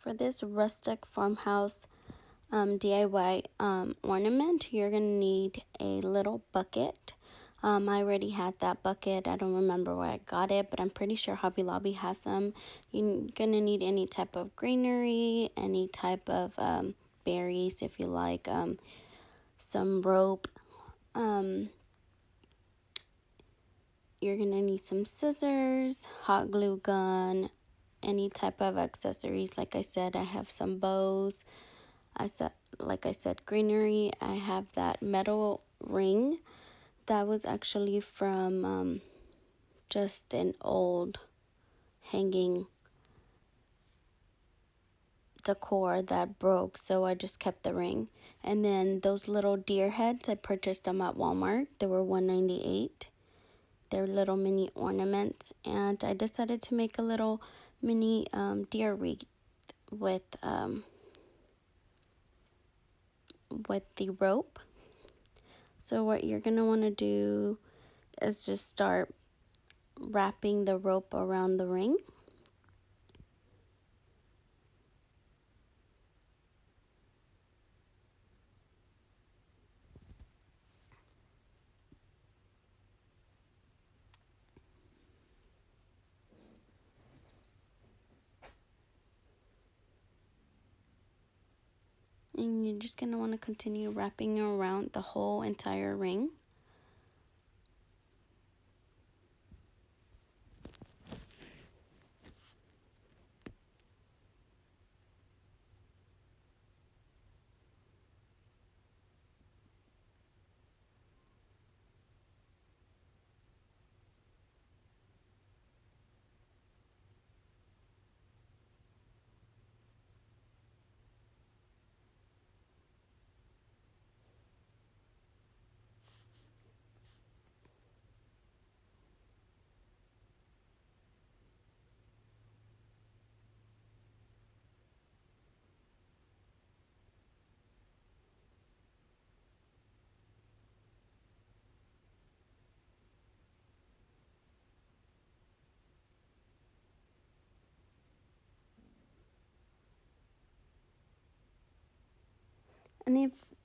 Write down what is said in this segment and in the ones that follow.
For this rustic farmhouse DIY ornament, you're going to need a little bucket. I already had that bucket. I don't remember where I got it, but I'm pretty sure Hobby Lobby has them. You're going to need any type of greenery, any type of berries if you like, some rope. You're going to need some scissors, hot glue gun, any type of accessories. Like I said, I have some bows. Like I said, greenery. I have that metal ring that was actually from just an old hanging decor that broke, so I just kept the ring. And then those little deer heads, I purchased them at Walmart. They were $1.98. They're little mini ornaments, and I decided to make a little mini deer wreath with the rope. So what you're gonna want to do is just start wrapping the rope around the ring. And you're just gonna want to continue wrapping around the whole entire ring.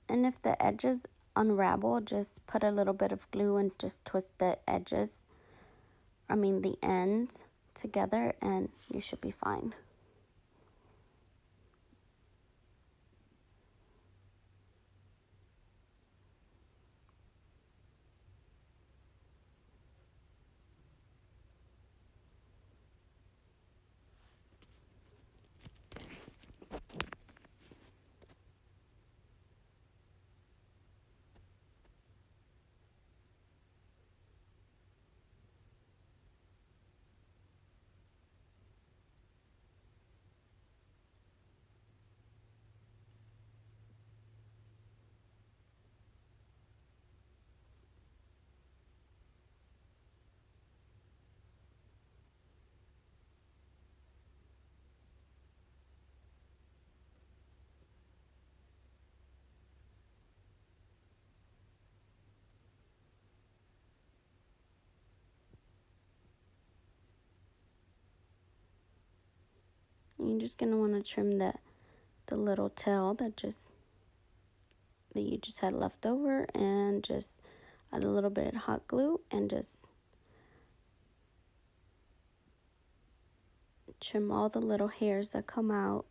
And if the edges unravel, just put a little bit of glue and just twist the the ends together, and you should be fine. You're just gonna want to trim the little tail that you just had left over, and just add a little bit of hot glue and just trim all the little hairs that come out.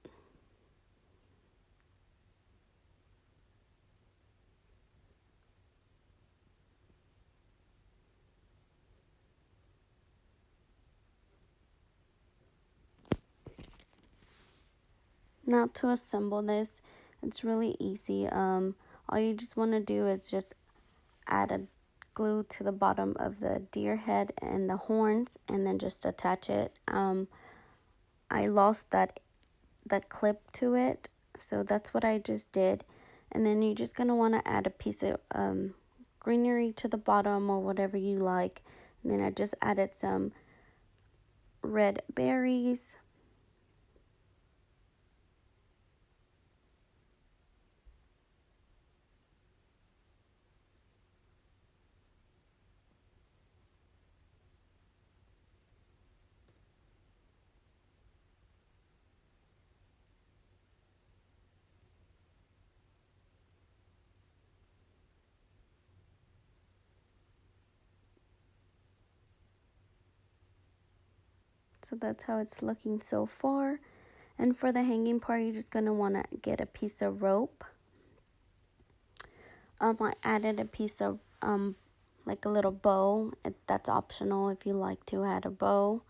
Now to assemble this, it's really easy. All you just want to do is just add a glue to the bottom of the deer head and the horns, and then just attach it. I lost that clip to it, so that's what I just did. And then you're just gonna want to add a piece of greenery to the bottom, or whatever you like. And then I just added some red berries. So that's how it's looking so far. And for the hanging part, you're just going to want to get a piece of rope. I added a piece of, like a little bow. That's optional if you like to add a bow.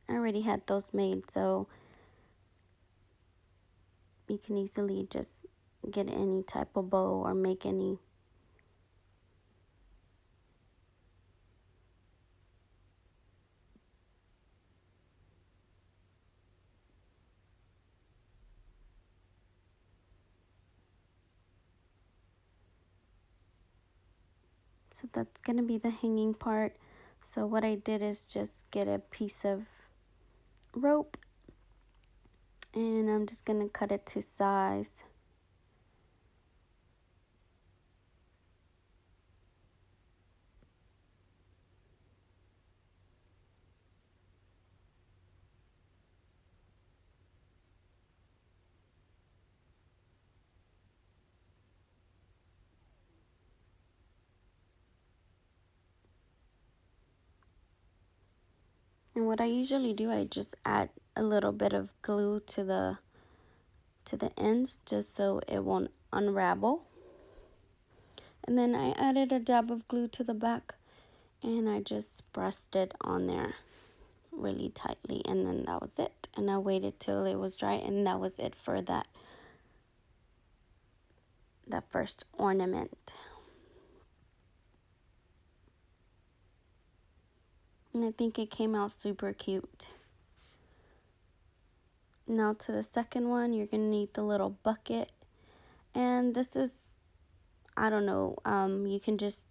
I already had those made, so you can easily just get any type of bow or make any. So that's going to be the hanging part. So what I did is just get a piece of rope, and I'm just going to cut it to size. And what I usually do, I just add a little bit of glue to the ends just so it won't unravel. And then I added a dab of glue to the back, and I just pressed it on there really tightly, and then that was it. And I waited till it was dry, and that was it for that first ornament. And I think it came out super cute. Now to the second one, you're gonna need the little bucket, and this is, I don't know, you can just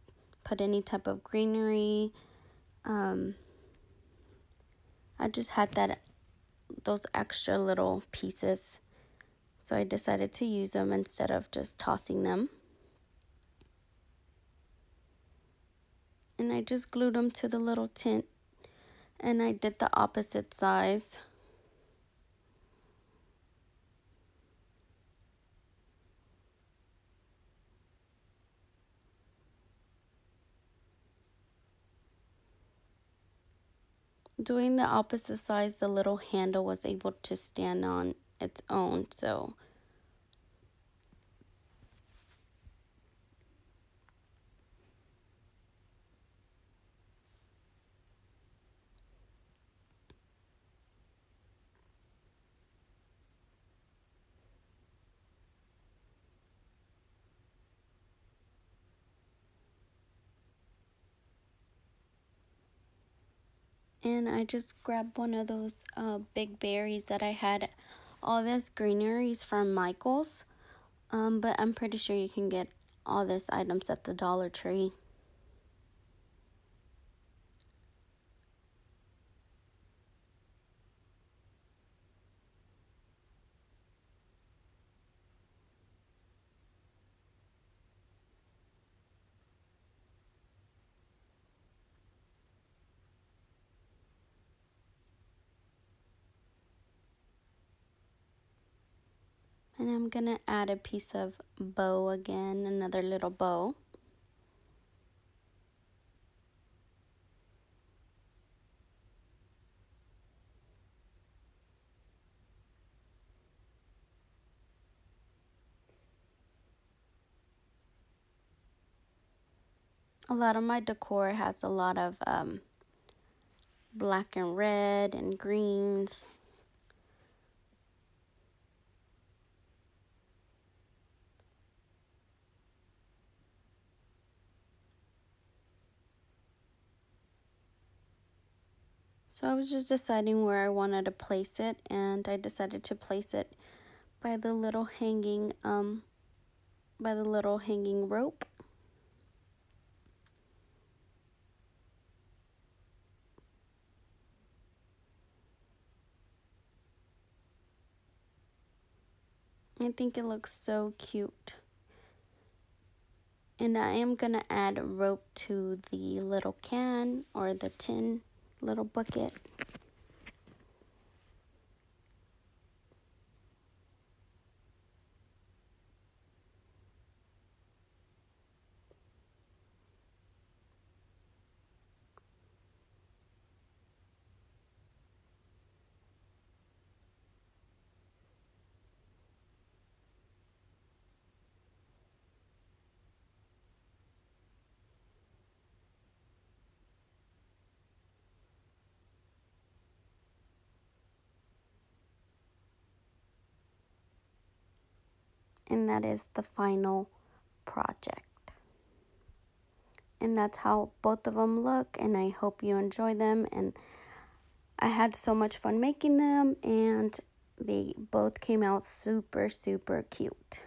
put any type of greenery. I just had those extra little pieces, so I decided to use them instead of just tossing them. And I just glued them to the little tent, and I did the opposite size. Doing the opposite size, the little handle was able to stand on its own, so and I just grabbed one of those big berries that I had. All this greenery is from Michael's, but I'm pretty sure you can get all these items at the Dollar Tree. And I'm gonna add a piece of bow again, another little bow. A lot of my decor has a lot of black and red and greens. So I was just deciding where I wanted to place it, and I decided to place it by the little hanging rope. I think it looks so cute. And I am gonna add rope to the little can or the tin little bucket. And that is the final project. And that's how both of them look, and I hope you enjoy them. And I had so much fun making them, and they both came out super, super cute.